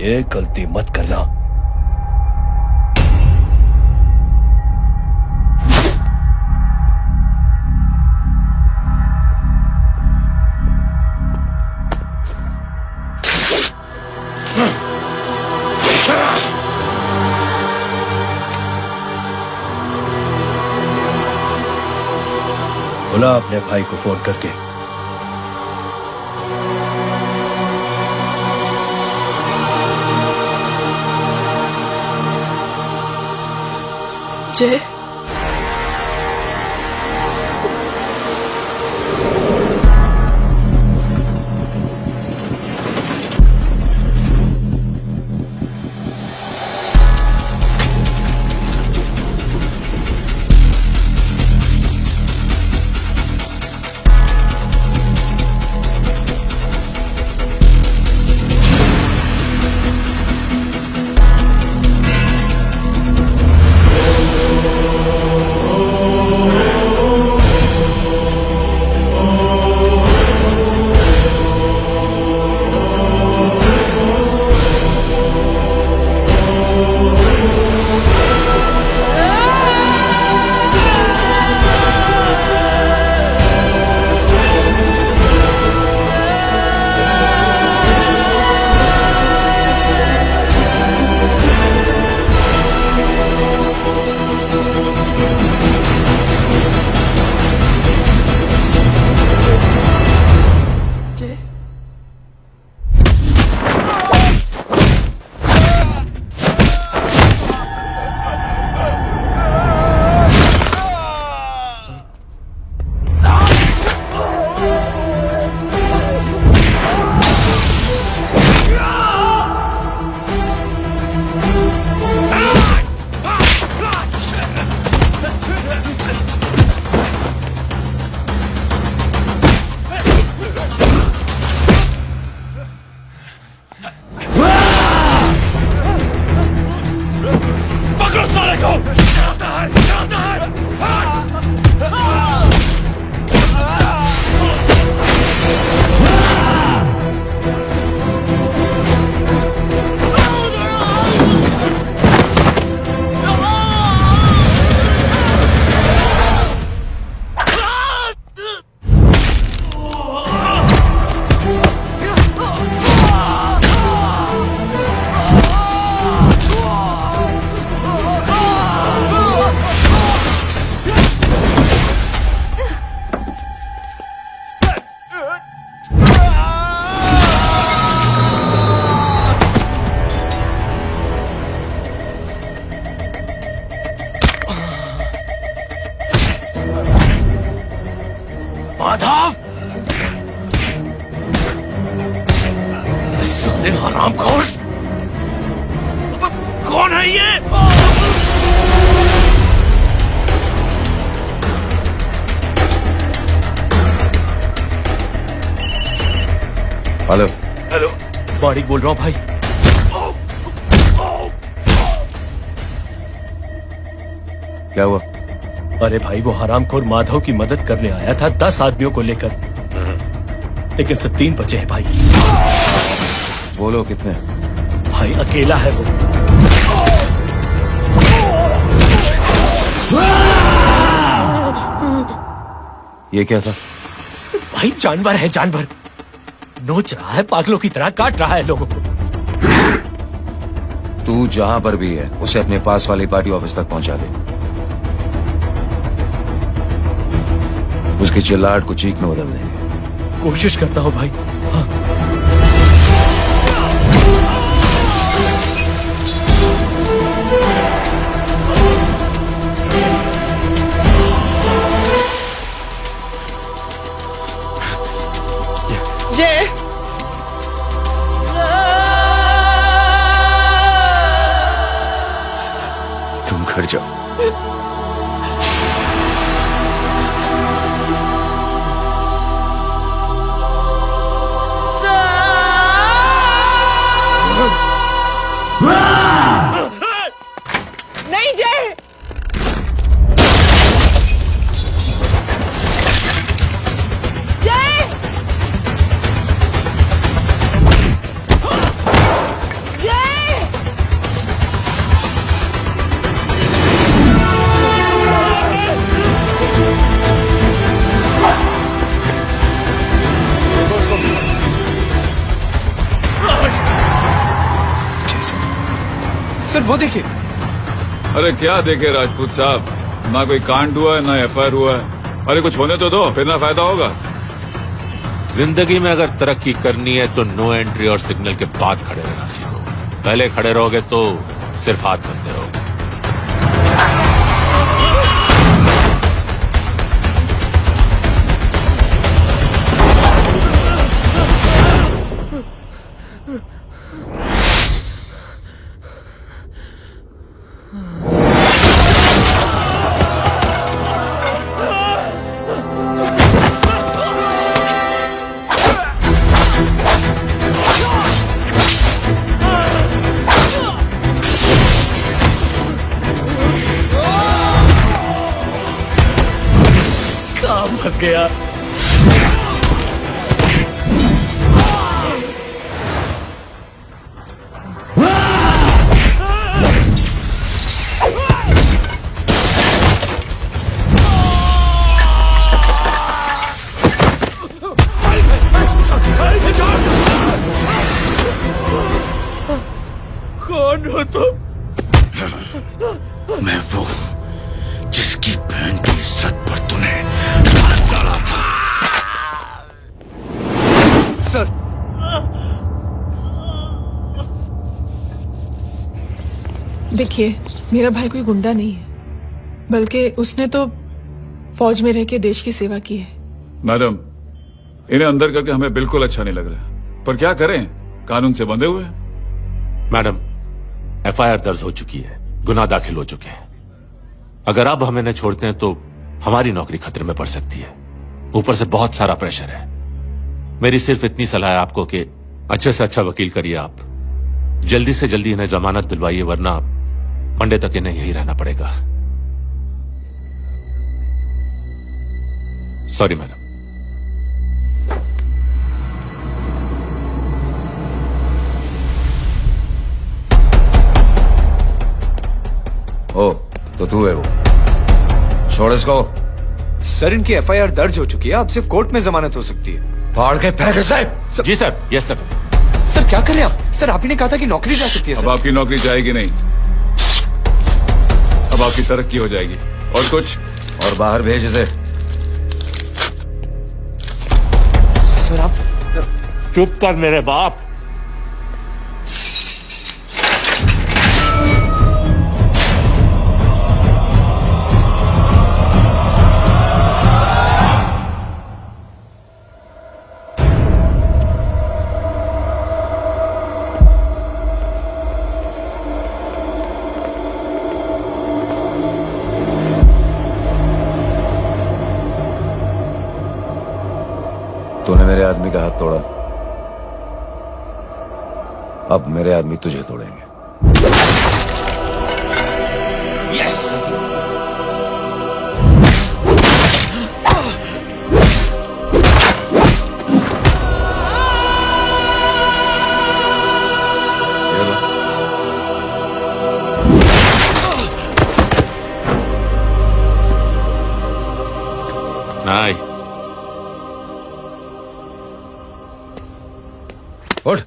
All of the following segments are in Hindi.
ये गलती मत करना। बोला अपने भाई को फोन करके। जय, माधव, साले हरामखोर, कौन है ये? हेलो हेलो, बाड़ी बोल रहा हूँ भाई। क्या हुआ? अरे भाई, वो हरामखोर माधव की मदद करने आया था 10 आदमियों को लेकर, लेकिन सब 3 बचे हैं भाई। बोलो कितने? भाई अकेला है वो। ये क्या था? भाई जानवर है, जानवर नोच रहा है, पागलों की तरह काट रहा है लोगों को। तू जहां पर भी है उसे अपने पास वाली पार्टी ऑफिस तक पहुंचा दे। उसकी चिल्लाहट को चीख में बदल देंगे। कोशिश करता हूँ भाई। हाँ। जय, तुम घर जाओ। वो देखिए। अरे क्या देखे राजपूत साहब, ना कोई कांड हुआ है ना एफआईआर हुआ है। अरे कुछ होने तो दो, फिर ना फायदा होगा। जिंदगी में अगर तरक्की करनी है तो नो एंट्री और सिग्नल के बाद खड़े रहना सीखो। पहले खड़े रहोगे तो सिर्फ हाथ बनते रहोगे। काम फंस गया। कौन हो तुम? मैं वो जिसकी बहन की इज्जत पर तूने हाथ डाला था। सर, देखिए, मेरा भाई कोई गुंडा नहीं है, बल्कि उसने तो फौज में रह के देश की सेवा की है। मैडम, इन्हें अंदर करके हमें बिल्कुल अच्छा नहीं लग रहा, पर क्या करें, कानून से बंधे हुए हैं। मैडम, एफआईआर दर्ज हो चुकी है, गुनाह दाखिल हो चुके हैं। अगर अब हम इन्हें छोड़ते हैं तो हमारी नौकरी खतरे में पड़ सकती है। ऊपर से बहुत सारा प्रेशर है। मेरी सिर्फ इतनी सलाह है आपको कि अच्छे से अच्छा वकील करिए आप। जल्दी से जल्दी इन्हें जमानत दिलवाइए, वरना मंडे तक इन्हें यही रहना पड़ेगा। Sorry madam. ओ, तो तू है वो। छोड़ इसको। सर इनकी एफआईआर दर्ज हो चुकी है, अब सिर्फ कोर्ट में जमानत हो सकती है। फाड़ के फेंक साहब। जी सर। Yes sir. सर क्या करें आप? सर आप ही ने कहा था कि नौकरी जा सकती है। अब सर आपकी नौकरी जाएगी नहीं, अब आपकी तरक्की हो जाएगी। और कुछ? और बाहर भेज इसे। सर आप चुप कर मेरे बाप। तूने मेरे आदमी का हाथ तोड़ा, अब मेरे आदमी तुझे तोड़ेंगे। यस। ये लो। नहीं, उठ।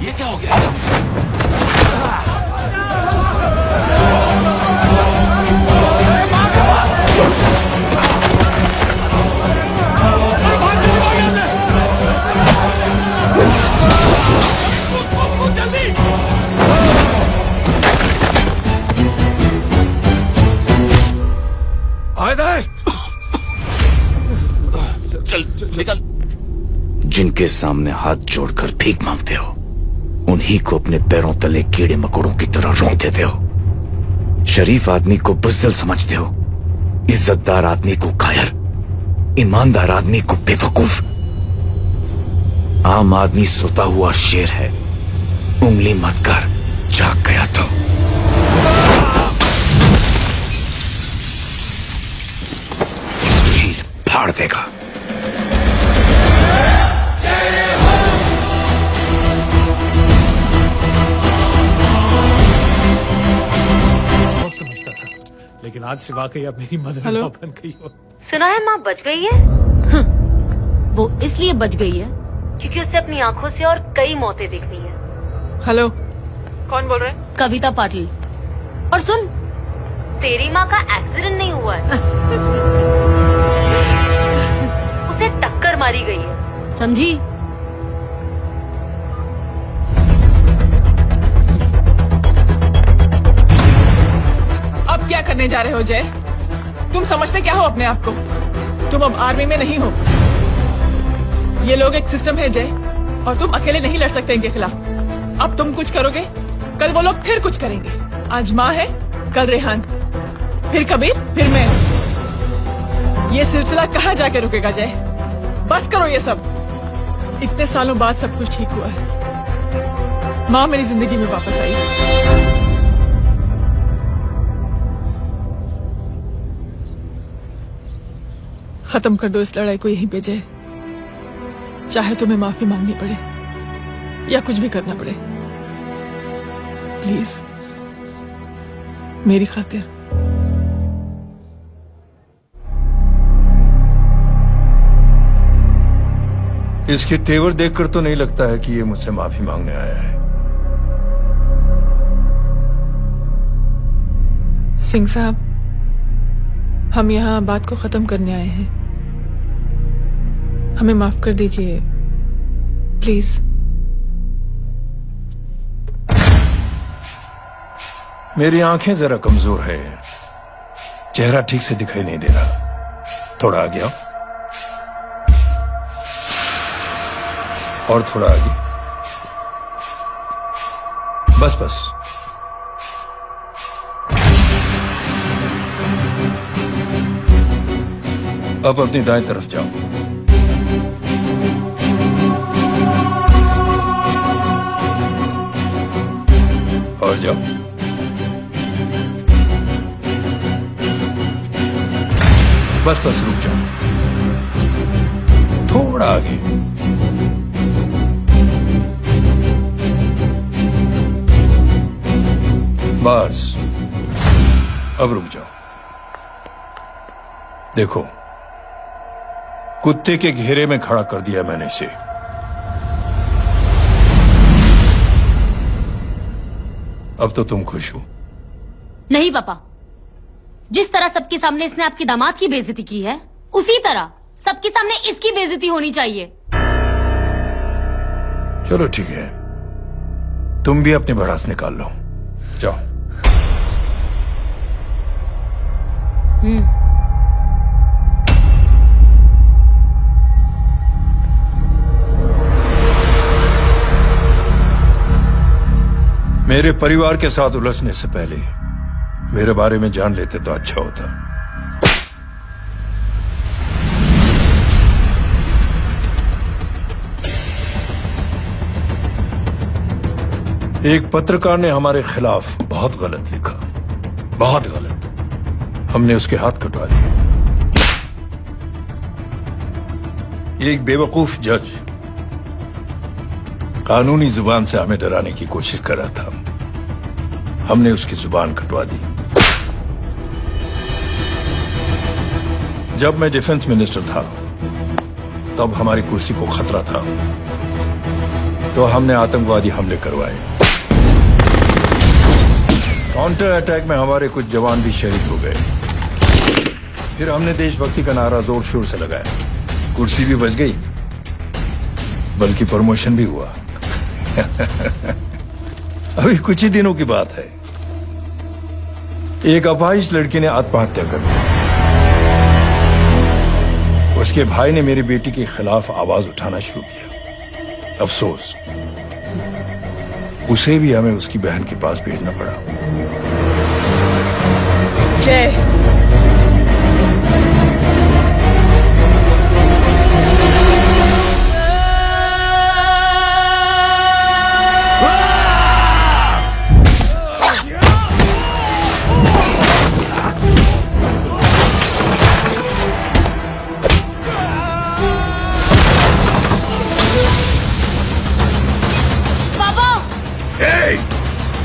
ये क्या हो गया? चल निकल। जिनके सामने हाथ जोड़कर भीख मांगते हो, उन्हीं को अपने पैरों तले कीड़े मकोड़ों की तरह रोक देते हो। शरीफ आदमी को बुज़दिल समझते हो, इज्जतदार आदमी को कायर, ईमानदार आदमी को बेवकूफ। आम आदमी सोता हुआ शेर है, उंगली मत कर, जाग गया तो। चीर फाड़ देगा। लेकिन आज से वाकई अब मेरी मदर हेलो? बन गई हो। सुना है माँ बच गई है। वो इसलिए बच गई है क्योंकि उसे अपनी आंखों से और कई मौतें देखनी है। हेलो, कौन बोल रहे हैं? कविता पाटिल। और सुन, तेरी माँ का एक्सीडेंट नहीं हुआ है, उसे टक्कर मारी गई है। समझी? अब क्या करने जा रहे हो जय? तुम समझते क्या हो अपने आप को? तुम अब आर्मी में नहीं हो। ये लोग एक सिस्टम है जय, और तुम अकेले नहीं लड़ सकते इनके खिलाफ। अब तुम कुछ करोगे, कल वो लोग फिर कुछ करेंगे। आज माँ है, कल रेहान, फिर कबीर, फिर मैं। ये सिलसिला कहाँ जाके रुकेगा जय? बस करो ये सब। इतने सालों बाद सब कुछ ठीक हुआ है। माँ मेरी जिंदगी में वापस आई। खत्म कर दो इस लड़ाई को यहीं पे जय। चाहे तुम्हें माफी मांगनी पड़े या कुछ भी करना पड़े, प्लीज मेरी खातिर। इसके तेवर देखकर तो नहीं लगता है कि ये मुझसे माफी मांगने आया है। सिंह साहब, हम यहाँ बात को खत्म करने आए हैं। हमें माफ कर दीजिए प्लीज। मेरी आंखें जरा कमजोर है, चेहरा ठीक से दिखाई नहीं दे रहा। थोड़ा आगे आओ, और थोड़ा आगे। बस बस। अब अपनी दाएं तरफ जाओ। और जाओ। बस बस, रुक जाओ, थोड़ा आगे। बस, अब रुक जाओ। देखो, कुत्ते के घेरे में खड़ा कर दिया मैंने इसे। अब तो तुम खुश हो? नहीं पापा, जिस तरह सबके सामने इसने आपकी दामाद की बेइज्जती की है, उसी तरह सबके सामने इसकी बेइज्जती होनी चाहिए। चलो ठीक है, तुम भी अपनी भड़ास निकाल लो। जाओ। मेरे परिवार के साथ उलझने से पहले मेरे बारे में जान लेते तो अच्छा होता। एक पत्रकार ने हमारे खिलाफ बहुत गलत लिखा, बहुत गलत। हमने उसके हाथ कटवा दिए। एक बेवकूफ जज कानूनी जुबान से हमें डराने की कोशिश कर रहा था। हमने उसकी जुबान कटवा दी। जब मैं डिफेंस मिनिस्टर था, तब हमारी कुर्सी को खतरा था, तो हमने आतंकवादी हमले करवाए। काउंटर अटैक में हमारे कुछ जवान भी शहीद हो गए। फिर हमने देशभक्ति का नारा जोर शोर से लगाया। कुर्सी भी बच गई, बल्कि प्रमोशन भी हुआ। अभी कुछ ही दिनों की बात है, एक अपाहिज लड़की ने आत्महत्या कर ली। उसके भाई ने मेरी बेटी के खिलाफ आवाज उठाना शुरू किया। अफसोस, उसे भी हमें उसकी बहन के पास भेजना पड़ा। जय,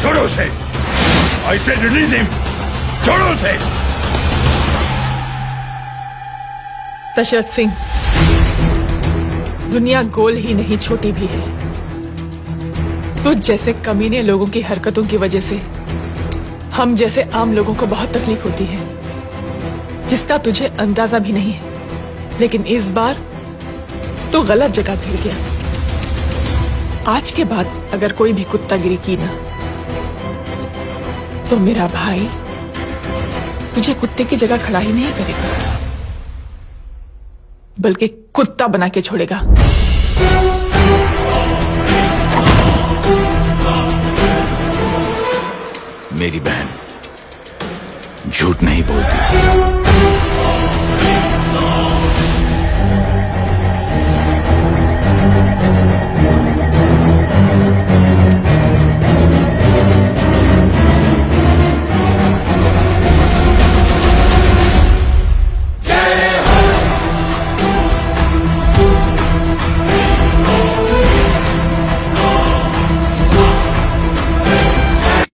छोड़ो उसे! I said release him! छोड़ो उसे! दशरथ सिंह, दुनिया गोल ही नहीं छोटी भी है। तुझ जैसे कमीने लोगों की हरकतों की वजह से हम जैसे आम लोगों को बहुत तकलीफ होती है, जिसका तुझे अंदाजा भी नहीं है। लेकिन इस बार तो गलत जगह भिड़ गया। आज के बाद अगर कोई भी कुत्तागिरी की ना, तो मेरा भाई तुझे कुत्ते की जगह खड़ा ही नहीं करेगा, बल्कि कुत्ता बना के छोड़ेगा। मेरी बहन झूठ नहीं बोलती।